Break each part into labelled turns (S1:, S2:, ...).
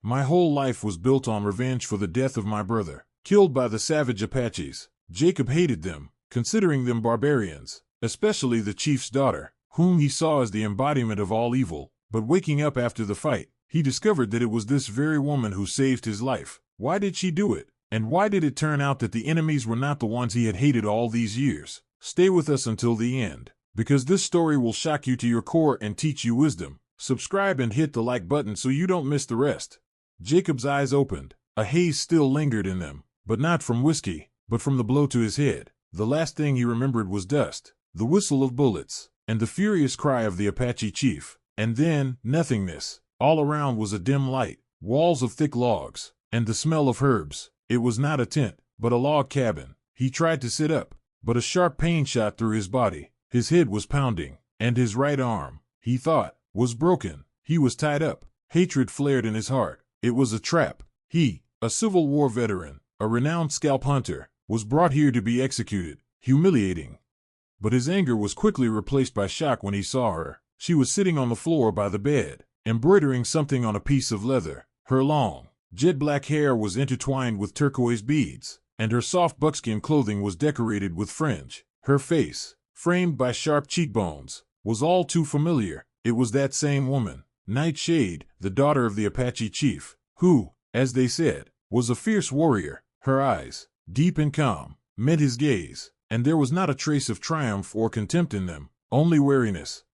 S1: My whole life was built on revenge for the death of my brother, killed by the savage Apaches. Jacob hated them, considering them barbarians, especially the chief's daughter, whom he saw as the embodiment of all evil. But waking up after the fight, he discovered that it was this very woman who saved his life. Why did she do it? And why did it turn out that the enemies were not the ones he had hated all these years? Stay with us until the end, because this story will shock you to your core and teach you wisdom. Subscribe and hit the like button so you don't miss the rest. Jacob's eyes opened. A haze still lingered in them, but not from whiskey, but from the blow to his head. The last thing he remembered was dust, the whistle of bullets, and the furious cry of the Apache chief. And then, nothingness. All around was a dim light, walls of thick logs, and the smell of herbs. It was not a tent, but a log cabin. He tried to sit up, but a sharp pain shot through his body. His head was pounding, and his right arm, he thought, was broken. He was tied up. Hatred flared in his heart. It was a trap. He, a Civil War veteran, a renowned scalp hunter, was brought here to be executed. Humiliating. But his anger was quickly replaced by shock when he saw her. She was sitting on the floor by the bed, embroidering something on a piece of leather. Her long, jet black hair was intertwined with turquoise beads, and her soft buckskin clothing was decorated with fringe. Her face, framed by sharp cheekbones, was all too familiar. It was that same woman, Nightshade, the daughter of the Apache chief, who, as they said, was a fierce warrior. Her eyes, deep and calm, met his gaze, and there was not a trace of triumph or contempt in them, only wariness.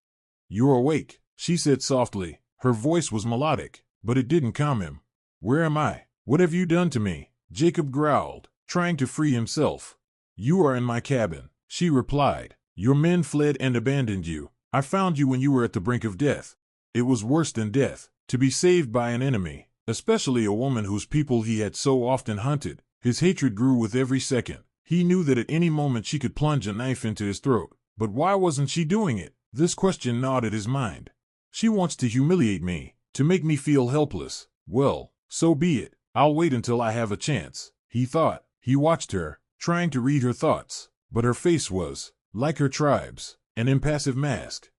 S1: "You're awake," she said softly. Her voice was melodic, but it didn't calm him. "Where am I? What have you done to me?" Jacob growled, trying to free himself. "You are in my cabin," she replied. "Your men fled and abandoned you. I found you when you were at the brink of death." It was worse than death, to be saved by an enemy, especially a woman whose people he had so often hunted. His hatred grew with every second. He knew that at any moment she could plunge a knife into his throat. But why wasn't she doing it? This question gnawed at his mind. She wants to humiliate me, to make me feel helpless. Well, so be it. I'll wait until I have a chance, he thought. He watched her, trying to read her thoughts, but her face was, like her tribe's, an impassive mask.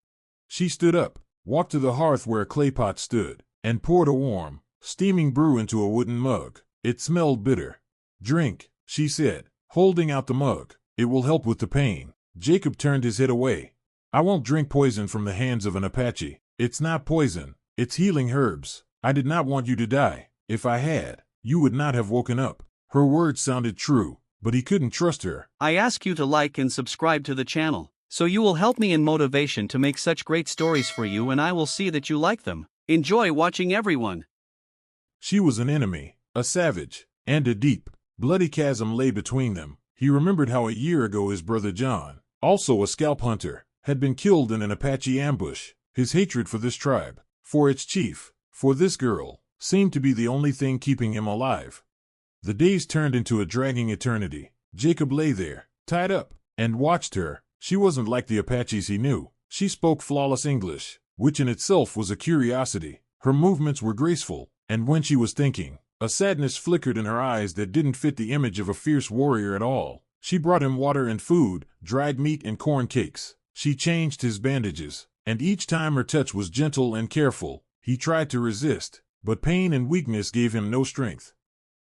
S1: She stood up, walked to the hearth where a clay pot stood, and poured a warm, steaming brew into a wooden mug. It smelled bitter. "Drink," she said, holding out the mug. "It will help with the pain." Jacob turned his head away. "I won't drink poison from the hands of an Apache. It's not poison. It's healing herbs. I did not want you to die. If I had, you would not have woken up." Her words sounded true, but he couldn't trust her.
S2: I ask you to like and subscribe to the channel, so you will help me in motivation to make such great stories for you, and I will see that you like them. Enjoy watching, everyone.
S1: She was an enemy, a savage, and a deep, bloody chasm lay between them. He remembered how a year ago his brother John, also a scalp hunter, had been killed in an Apache ambush. His hatred for this tribe, for its chief, for this girl, seemed to be the only thing keeping him alive. The days turned into a dragging eternity. Jacob lay there, tied up, and watched her. She wasn't like the Apaches he knew. She spoke flawless English, which in itself was a curiosity. Her movements were graceful, and when she was thinking, a sadness flickered in her eyes that didn't fit the image of a fierce warrior at all. She brought him water and food, dried meat and corn cakes. She changed his bandages, and each time her touch was gentle and careful. He tried to resist, but pain and weakness gave him no strength.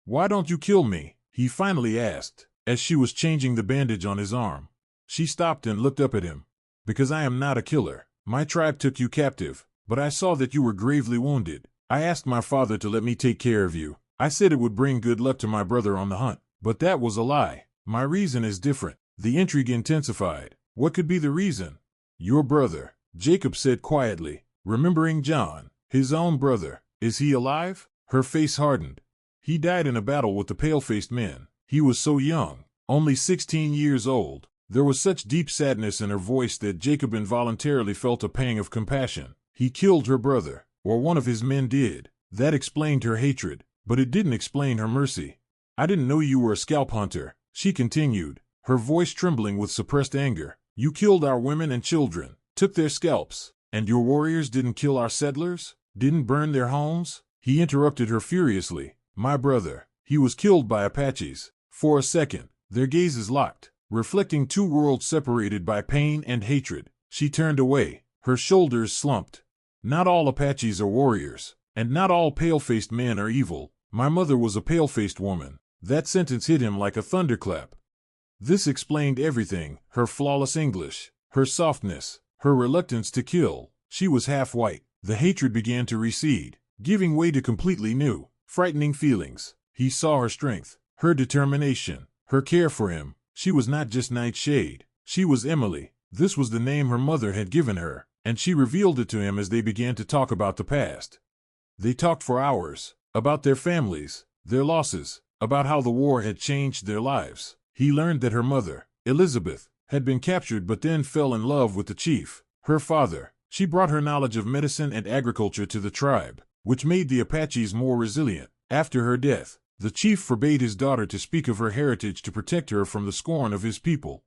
S1: "Why don't you kill me?" he finally asked, as she was changing the bandage on his arm. She stopped and looked up at him. "Because I am not a killer. My tribe took you captive, but I saw that you were gravely wounded. I asked my father to let me take care of you. I said it would bring good luck to my brother on the hunt, but that was a lie. My reason is different." The intrigue intensified. What could be the reason? "Your brother," Jacob said quietly, remembering John, his own brother. "Is he alive?" Her face hardened. "He died in a battle with the pale-faced men. He was so young, only 16 years old." There was such deep sadness in her voice that Jacob involuntarily felt a pang of compassion. He killed her brother, or one of his men did. That explained her hatred, but it didn't explain her mercy. "I didn't know you were a scalp hunter," she continued, her voice trembling with suppressed anger. "You killed our women and children, took their scalps, and your warriors didn't kill our settlers, didn't burn their homes?" He interrupted her furiously. "My brother, he was killed by Apaches." For a second, their gazes locked, reflecting two worlds separated by pain and hatred. She turned away, her shoulders slumped. "Not all Apaches are warriors, And not all pale-faced men are evil. My mother was a pale-faced woman. That sentence hit him like a thunderclap. This explained everything: her flawless English, her softness, her reluctance to kill. She was half white. The hatred began to recede, giving way to completely new, frightening feelings. He saw her strength, her determination, her care for him. She was not just Nightshade. She was Emily. This was the name her mother had given her, and she revealed it to him as they began to talk about the past. They talked for hours, about their families, their losses, about how the war had changed their lives. He learned that her mother, Elizabeth, had been captured but then fell in love with the chief, her father. She brought her knowledge of medicine and agriculture to the tribe, which made the Apaches more resilient. After her death, the chief forbade his daughter to speak of her heritage to protect her from the scorn of his people.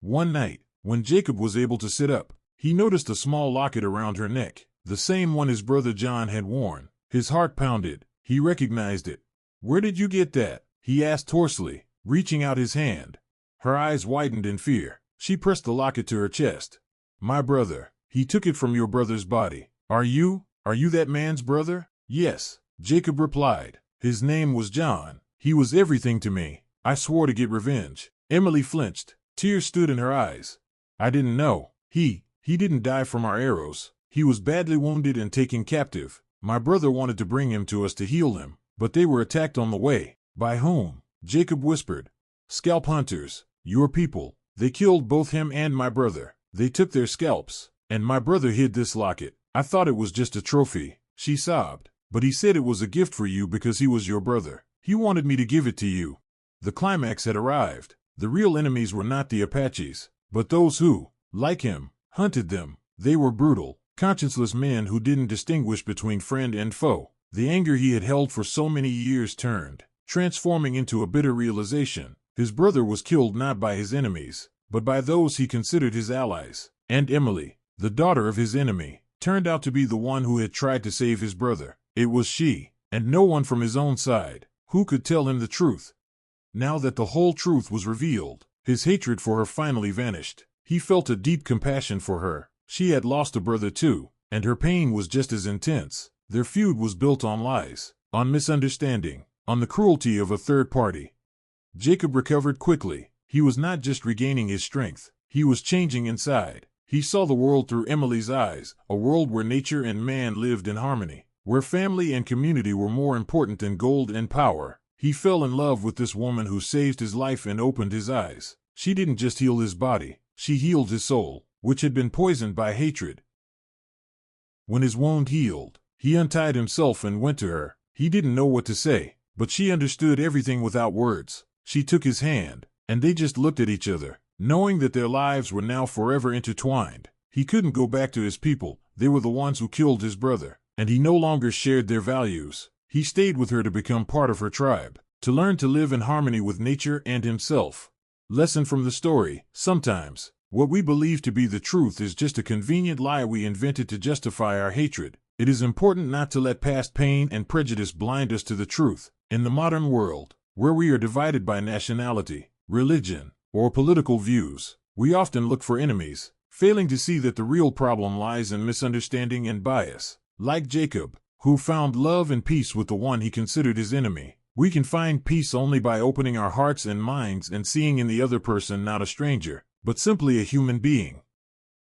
S1: One night, when Jacob was able to sit up, he noticed a small locket around her neck, the same one his brother John had worn. His heart pounded. He recognized it. "Where did you get that?" he asked hoarsely, reaching out his hand. Her eyes widened in fear. She pressed the locket to her chest. "My brother. He took it from your brother's body. Are you that man's brother?" "Yes," Jacob replied. "His name was John. He was everything to me. I swore to get revenge." Emily flinched. Tears stood in her eyes. "I didn't know. He didn't die from our arrows. He was badly wounded and taken captive. My brother wanted to bring him to us to heal him, but they were attacked on the way." "By whom?" Jacob whispered. "Scalp hunters. Your people. They killed both him and my brother. They took their scalps, and my brother hid this locket. I thought it was just a trophy," she sobbed. "But he said it was a gift for you because he was your brother. He wanted me to give it to you." The climax had arrived. The real enemies were not the Apaches, but those who, like him, hunted them. They were brutal, conscienceless men who didn't distinguish between friend and foe. The anger he had held for so many years turned, transforming into a bitter realization. His brother was killed not by his enemies, but by those he considered his allies. And Emily, the daughter of his enemy, turned out to be the one who had tried to save his brother. It was she, and no one from his own side, who could tell him the truth. Now that the whole truth was revealed, his hatred for her finally vanished. He felt a deep compassion for her. She had lost a brother too, and her pain was just as intense. Their feud was built on lies, on misunderstanding, on the cruelty of a third party. Jacob recovered quickly. He was not just regaining his strength, he was changing inside. He saw the world through Emily's eyes, a world where nature and man lived in harmony, where family and community were more important than gold and power. He fell in love with this woman who saved his life and opened his eyes. She didn't just heal his body, she healed his soul, which had been poisoned by hatred. When his wound healed, he untied himself and went to her. He didn't know what to say, but she understood everything without words. She took his hand, and they just looked at each other, knowing that their lives were now forever intertwined. He couldn't go back to his people. They were the ones who killed his brother, and he no longer shared their values. He stayed with her to become part of her tribe, to learn to live in harmony with nature and himself. Lesson from the story: sometimes, what we believe to be the truth is just a convenient lie we invented to justify our hatred. It is important not to let past pain and prejudice blind us to the truth. In the modern world, where we are divided by nationality, religion, or political views, we often look for enemies, failing to see that the real problem lies in misunderstanding and bias. Like Jacob, who found love and peace with the one he considered his enemy, we can find peace only by opening our hearts and minds and seeing in the other person not a stranger, but simply a human being.